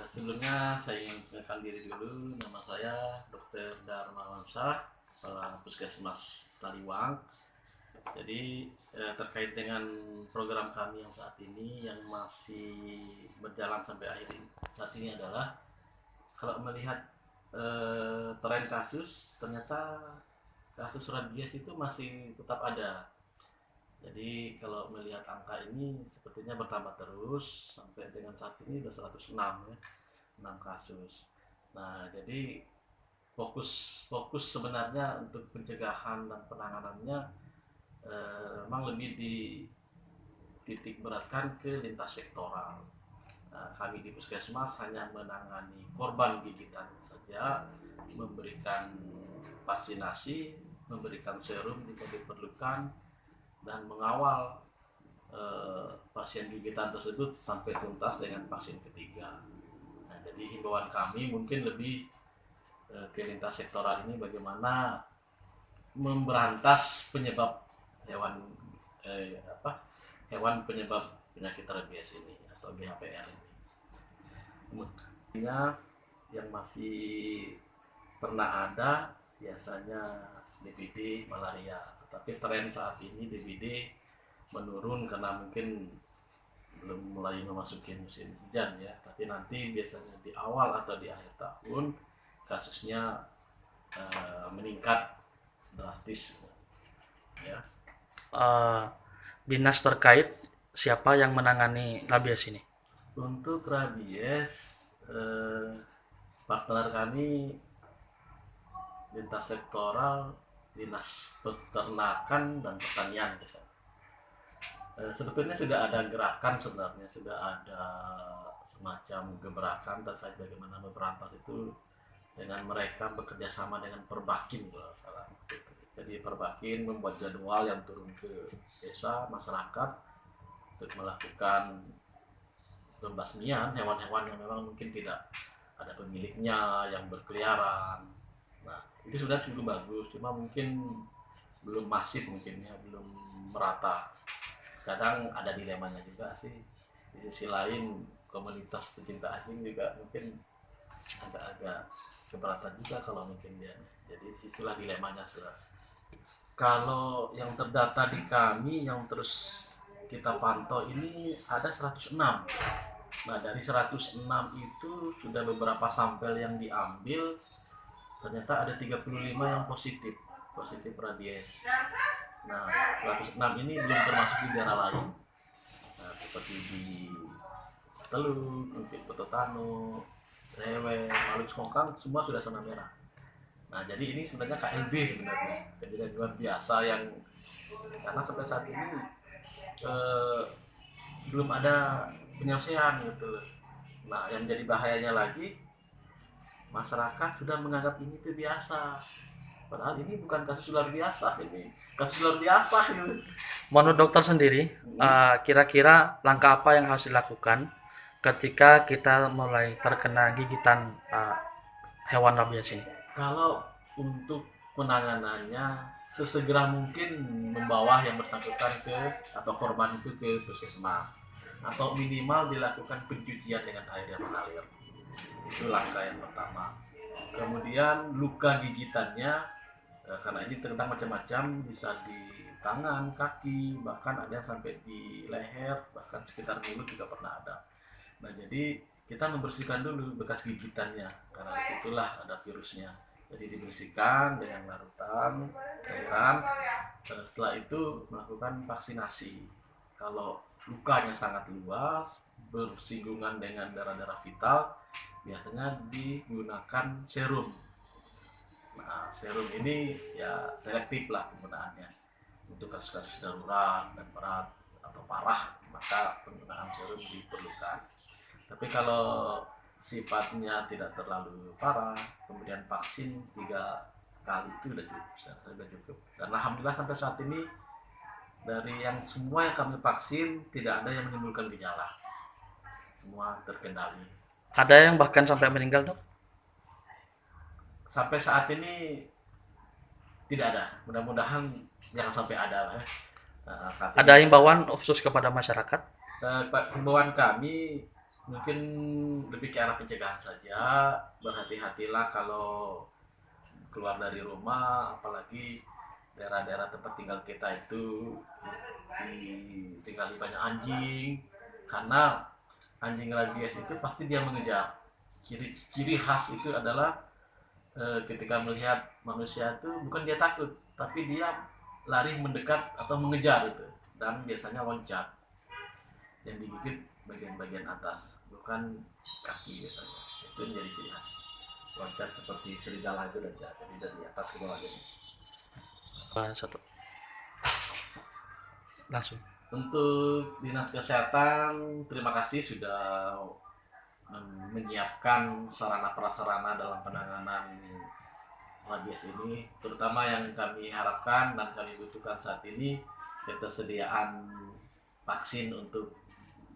Sebelumnya saya ingin mengenalkan diri dulu. Nama saya Dr. Darmawansyah, Kepala Puskesmas Taliwang. Jadi terkait dengan program kami yang saat ini yang masih berjalan sampai akhir ini, saat ini adalah kalau melihat tren kasus, ternyata kasus rabies itu masih tetap ada. Jadi kalau melihat angka ini sepertinya bertambah terus sampai dengan saat ini sudah 106 ya, 6 kasus. Nah, jadi fokus fokus sebenarnya untuk pencegahan dan penanganannya memang lebih dititik beratkan ke lintas sektoral. Nah, kami di Puskesmas hanya menangani korban gigitan saja, memberikan vaksinasi, memberikan serum jika diperlukan, dan mengawal pasien gigitan tersebut sampai tuntas dengan vaksin ketiga. Nah, jadi himbauan kami mungkin lebih ke lintas sektoral ini bagaimana memberantas penyebab hewan hewan penyebab penyakit rabies ini atau GHPR ini. Kemudian yang masih pernah ada biasanya DBD, malaria. Tetapi tren saat ini DBD menurun karena mungkin belum mulai memasuki musim hujan ya. Tapi nanti biasanya di awal atau di akhir tahun kasusnya meningkat drastis ya. Dinas terkait siapa yang menangani rabies ini? Untuk rabies partner kami lintas sektoral, dinas peternakan dan pertanian. Sebetulnya sudah ada gerakan, sebenarnya sudah ada semacam gebrakan terkait bagaimana memberantas itu dengan mereka bekerja sama dengan Perbakin kalau salah. Jadi Perbakin membuat jadwal yang turun ke desa masyarakat untuk melakukan pembasmian hewan-hewan yang memang mungkin tidak ada pemiliknya yang berkeliaran. Nah, itu sudah cukup bagus, cuma mungkin belum masif, mungkin ya belum merata. Kadang ada dilemanya juga sih. Di sisi lain komunitas pecinta anjing juga mungkin agak-agak keberatan juga kalau mungkin dia. Jadi disitulah dilemanya sudah. Kalau yang terdata di kami yang terus kita pantau ini ada 106. Nah, dari 106 itu sudah beberapa sampel yang diambil, ternyata ada 35 yang positif rabies. Nah, 106 ini belum termasuk di daerah lain. Nah, seperti di Seteluk, mungkin Petotano, Rewel, Maluku Songkang, semua sudah zona merah. Nah, jadi ini sebenarnya KLB, sebenarnya kejadian luar biasa yang karena sampai saat ini belum ada penyelesaian gitu. Nah, yang menjadi bahayanya lagi, masyarakat sudah menganggap ini itu biasa. Padahal ini bukan kasus luar biasa, ini kasus luar biasa gitu. Menurut dokter sendiri, kira-kira langkah apa yang harus dilakukan ketika kita mulai terkena gigitan hewan rabies ini? Kalau untuk penanganannya sesegera mungkin membawa yang bersangkutan ke atau korban itu ke puskesmas atau minimal dilakukan pencucian dengan air yang mengalir. Itu langkah yang pertama. Kemudian luka gigitannya karena ini terkadang macam-macam, bisa di tangan, kaki, bahkan ada yang sampai di leher, bahkan sekitar mulut juga pernah ada. Nah, jadi kita membersihkan dulu bekas gigitannya karena disitulah ada virusnya. Jadi dibersihkan dengan larutan cairan. Setelah itu melakukan vaksinasi. Kalau lukanya sangat luas, bersinggungan dengan darah-darah vital, biasanya digunakan serum. Nah, serum ini ya selektif lah penggunaannya. Untuk kasus-kasus darurat dan berat atau parah, maka penggunaan serum diperlukan. Tapi kalau sifatnya tidak terlalu parah, kemudian vaksin 3 kali itu sudah cukup. Dan alhamdulillah sampai saat ini dari yang semua yang kami vaksin tidak ada yang menimbulkan gejala, semua terkendali. Ada yang bahkan sampai meninggal, dok? Sampai saat ini tidak ada, mudah-mudahan jangan sampai ada lah ya. Saat ini Ada himbauan khusus kepada masyarakat? himbauan kami Mungkin lebih ke arah pencegahan saja. Berhati-hatilah kalau keluar dari rumah, apalagi daerah-daerah tempat tinggal kita itu ditinggali banyak anjing, karena anjing rabies itu pasti dia mengejar. Ciri khas itu adalah ketika melihat manusia itu bukan dia takut, tapi dia lari mendekat atau mengejar itu, dan biasanya loncat, yang digigit bagian-bagian atas, bukan kaki biasanya. Itu menjadi ciri khas loncat seperti serigala itu, dan jadi dari atas ke bawah. Jadi Satu langsung. untuk dinas kesehatan, terima kasih sudah menyiapkan sarana prasarana dalam penanganan rabies ini, terutama yang kami harapkan dan kami butuhkan saat ini ketersediaan vaksin untuk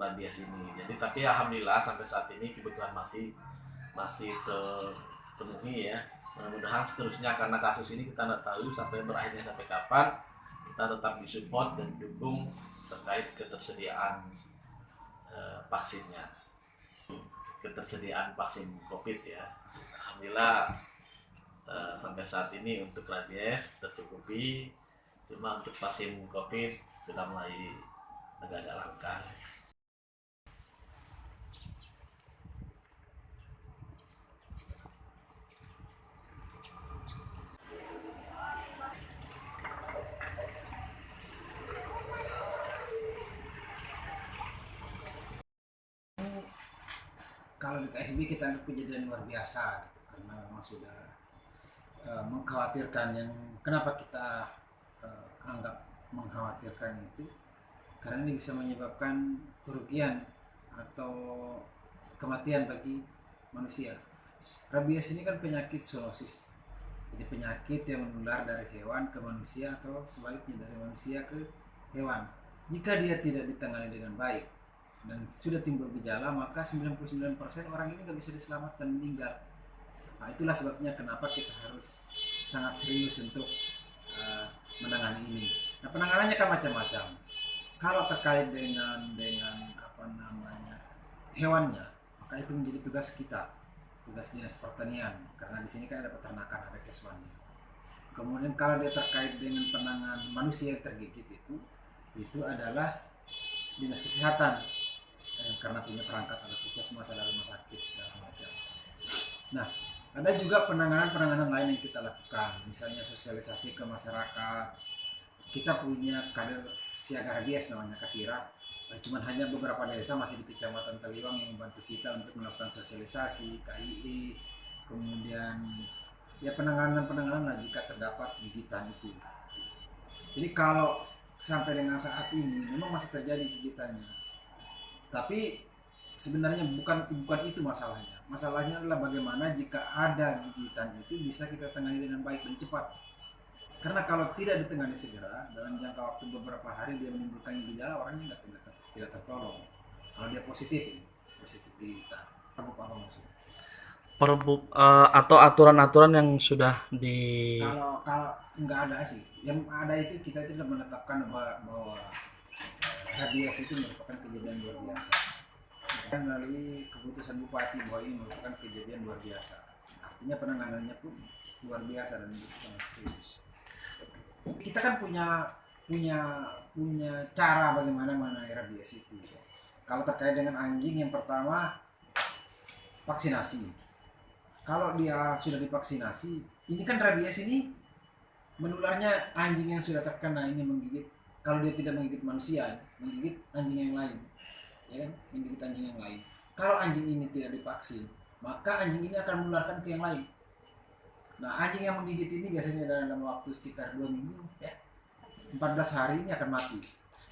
rabies ini. Jadi tapi alhamdulillah sampai saat ini kebutuhan masih terpenuhi ya. Mudah-mudahan seterusnya, karena kasus ini kita tidak tahu sampai berakhirnya sampai kapan, kita tetap disupport dan dukung terkait ketersediaan vaksinnya, ketersediaan vaksin COVID ya. Alhamdulillah sampai saat ini untuk rabies tercukupi, cuma untuk vaksin COVID sudah mulai agak-agak langka. Kalau di KSB kita anggap kejadian luar biasa gitu, karena memang sudah mengkhawatirkan. Yang kenapa kita anggap mengkhawatirkan itu karena ini bisa menyebabkan kerugian atau kematian bagi manusia. Rabies ini kan penyakit zoonosis, jadi penyakit yang menular dari hewan ke manusia atau sebaliknya dari manusia ke hewan. Jika dia tidak ditangani dengan baik dan sudah timbul gejala, maka 99% orang ini nggak bisa diselamatkan, meninggal. Nah, itulah sebabnya kenapa kita harus sangat serius untuk menangani ini. Nah, penanganannya kan macam-macam. Kalau terkait dengan apa namanya hewannya, maka itu menjadi tugas kita, tugas dinas pertanian, karena di sini kan ada peternakan, ada keswannya. Kemudian kalau dia terkait dengan penanganan manusia yang tergigit, itu adalah dinas kesehatan, karena punya perangkat, ada puskesmas, ada rumah sakit segala macam. Nah, ada juga penanganan lain yang kita lakukan, misalnya sosialisasi ke masyarakat. Kita punya kader siaga rabies namanya Kasira. Cuman hanya beberapa desa masih di Kecamatan Taliwang yang membantu kita untuk melakukan sosialisasi, KII, kemudian ya penanganan lah jika terdapat gigitan itu. Jadi kalau sampai dengan saat ini memang masih terjadi gigitannya, tapi sebenarnya bukan itu masalahnya. Masalahnya adalah bagaimana jika ada gigitan itu bisa kita tangani dengan baik dan cepat. Karena kalau tidak ditangani segera, dalam jangka waktu beberapa hari dia menimbulkan gejala, orangnya tidak tertolong. Kalau dia positif gigitan, apa maksudnya? Atau aturan-aturan yang sudah di Kalau nggak ada sih, yang ada itu kita tidak menetapkan bahwa rabies itu merupakan kejadian luar biasa. Dan melalui keputusan bupati bahwa ini merupakan kejadian luar biasa. Artinya penanganannya pun luar biasa dan sangat serius. Kita kan punya cara bagaimana menangani rabies itu. Kalau terkait dengan anjing, yang pertama vaksinasi. Kalau dia sudah divaksinasi, ini kan rabies ini menularnya anjing yang sudah terkena ini menggigit. Kalau dia tidak menggigit manusia, menggigit anjing yang lain, ya kan, menggigit anjing yang lain. Kalau anjing ini tidak divaksin, maka anjing ini akan menularkan ke yang lain. Nah, anjing yang menggigit ini biasanya dalam waktu sekitar 2 minggu, ya, 14 hari ini akan mati.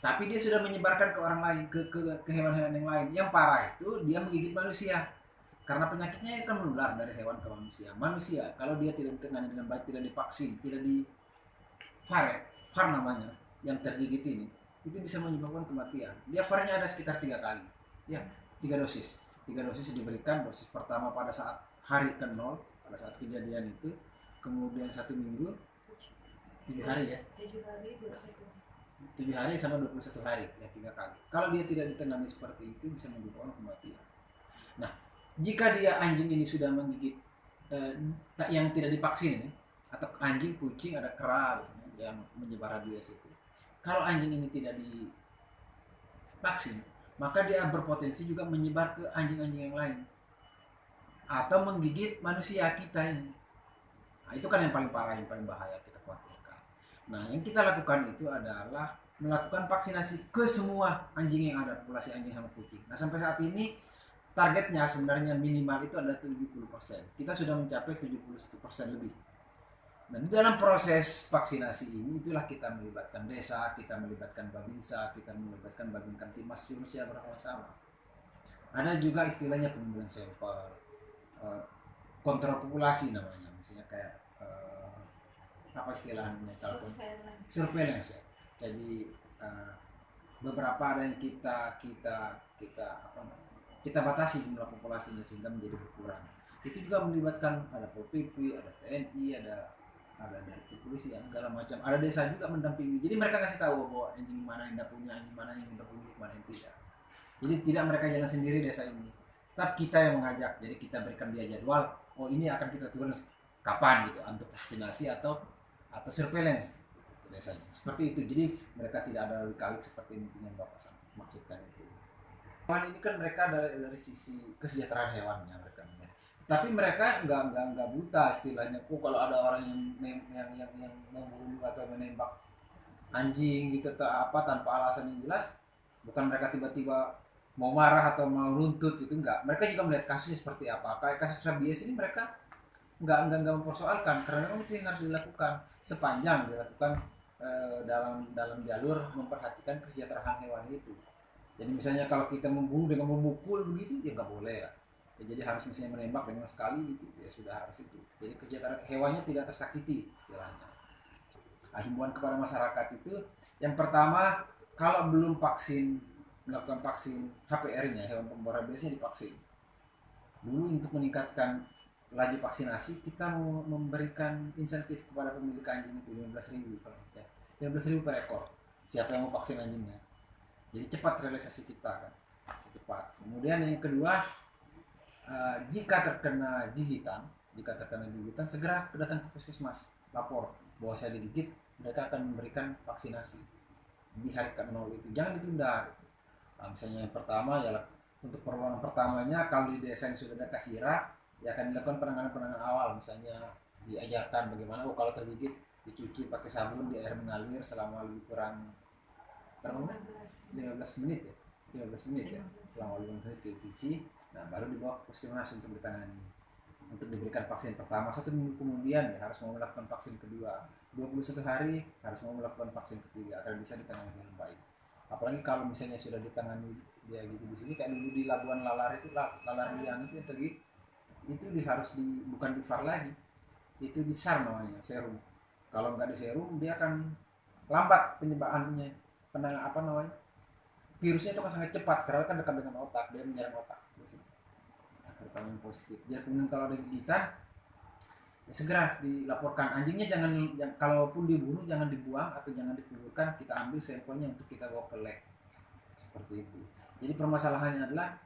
Tapi dia sudah menyebarkan ke orang lain, ke hewan-hewan yang lain. Yang parah itu dia menggigit manusia. Karena penyakitnya akan menular dari hewan ke manusia. Manusia, kalau dia tidak ditangani dengan baik, tidak divaksin, tidak di VAR namanya, yang tergigit ini, itu bisa menyebabkan kematian. Dia VAR-nya ada sekitar 3 kali. Ya, 3 dosis. 3 dosis diberikan, dosis pertama pada saat hari ke-0, pada saat kejadian itu, kemudian 1 minggu, 7 hari ya, 7 hari sama 21 hari, ya 3 kali. Kalau dia tidak ditangani seperti itu bisa menyebabkan kematian. Nah, jika dia anjing ini sudah menggigit yang tidak divaksin ini, atau anjing, kucing, ada kera misalnya, yang menyebar rabies itu. Kalau anjing ini tidak divaksin, maka dia berpotensi juga menyebar ke anjing-anjing yang lain atau menggigit manusia kita ini. Nah, itu kan yang paling parah, yang paling bahaya kita khawatirkan. Nah, yang kita lakukan itu adalah melakukan vaksinasi ke semua anjing yang ada, populasi anjing sama kucing. Nah, sampai saat ini targetnya sebenarnya minimal itu adalah 70%. Kita sudah mencapai 71% lebih. Nah, di dalam proses vaksinasi ini itulah kita melibatkan desa, kita melibatkan Babinsa, kita melibatkan Babin Kamtimas Indonesia bersama-sama. Ada juga istilahnya pengumpulan sampel, kontrol populasi namanya, misalnya kayak apa istilahnya kalau surveillance ya. Jadi beberapa ada yang kita batasi jumlah populasinya sehingga menjadi berkurang. Itu juga melibatkan ada Pol PP, ada TNI, ada dari kepolisian segala macam. Ada desa juga mendampingi. Jadi mereka kasih tahu bahwa anjing mana yang tidak punya, anjing mana yang berpemilik, mana yang tidak. Jadi tidak mereka jalan sendiri desa ini. Tetap kita yang mengajak. Jadi kita berikan dia jadwal. Oh, ini akan kita turun kapan gitu untuk vaksinasi atau surveillance desanya. Seperti itu. Jadi mereka tidak ada kawit seperti yang Bapak maksudkan itu. Hewan ini kan mereka dari sisi kesejahteraan hewannya mereka. Tapi mereka nggak buta istilahnya. Kalau ada orang yang membunuh atau menembak anjing gitu tanpa alasan yang jelas, bukan mereka tiba-tiba mau marah atau mau nuntut gitu, enggak. Mereka juga melihat kasusnya seperti apa. Kayak kasus rabies ini mereka nggak mempersoalkan, karena memang itu yang harus dilakukan sepanjang dilakukan dalam jalur memperhatikan kesejahteraan hewan itu. Jadi misalnya kalau kita membunuh dengan memukul begitu ya nggak boleh lah. Ya, jadi harus misalnya menembak dengan sekali itu ya sudah harus itu. Jadi kesejahteraan hewannya tidak tersakiti istilahnya. Nah, himbauan kepada masyarakat itu yang pertama, kalau belum melakukan vaksin HPR-nya, hewan pembawa rabiesnya divaksin. Dulu untuk meningkatkan laju vaksinasi kita memberikan insentif kepada pemilik anjing itu 15.000 ya. 15.000 per ekor. Siapa yang mau vaksin anjingnya. Jadi cepat realisasi kita kan. Cepat. Kemudian yang kedua, jika terkena gigitan segera datang ke puskesmas, lapor bahwa saya digigit, mereka akan memberikan vaksinasi di hari ke-0 itu, jangan ditunda. Nah, misalnya yang pertama ya untuk pertolongan pertamanya, kalau di desa yang sudah ada kasira ya akan dilakukan penanganan awal, misalnya diajarkan bagaimana kalau tergigit dicuci pakai sabun di air mengalir selama lebih kurang 15 menit ya, selama 15 menit dicuci. Nah, baru dibawa ke puskesmas untuk ditangani, untuk diberikan vaksin pertama. 1 minggu kemudian ya harus mau melakukan vaksin kedua. 21 hari harus mau melakukan vaksin ketiga agar bisa ditangani dengan baik. Apalagi kalau misalnya sudah ditangani dia gitu di sini, kayak dulu di Labuan Lalar itu, Lalar Liang itu yang tergigit itu bukan di VAR lagi, itu di SAR namanya, serum. Kalau nggak di serum dia akan lambat penyebarannya, virusnya itu kan sangat cepat karena kan dekat dengan otak, dia menyerang otak. Nah, terutama yang positif. Jadi kemudian kalau ada gigitan ya segera dilaporkan. Anjingnya kalaupun dibunuh jangan dibuang atau jangan dikuburkan, kita ambil sampelnya untuk kita bawa ke lab. Seperti itu. Jadi permasalahannya adalah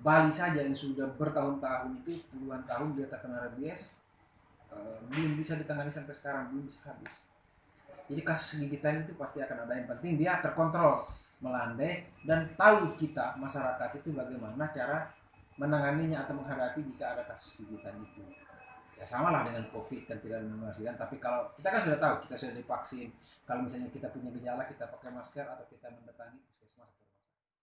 Bali saja yang sudah bertahun-tahun itu, puluhan tahun dia terkena rabies, belum bisa ditangani sampai sekarang, belum bisa habis. Jadi kasus gigitan itu pasti akan ada. Yang penting dia terkontrol, melandai, dan tahu kita masyarakat itu bagaimana cara menanganinya atau menghadapi jika ada kasus gigitan itu. Ya sama lah dengan COVID kan, tidak menafsirkan. Tapi kalau kita kan sudah tahu, kita sudah divaksin, kalau misalnya kita punya gejala kita pakai masker atau kita mendatangi puskesmas.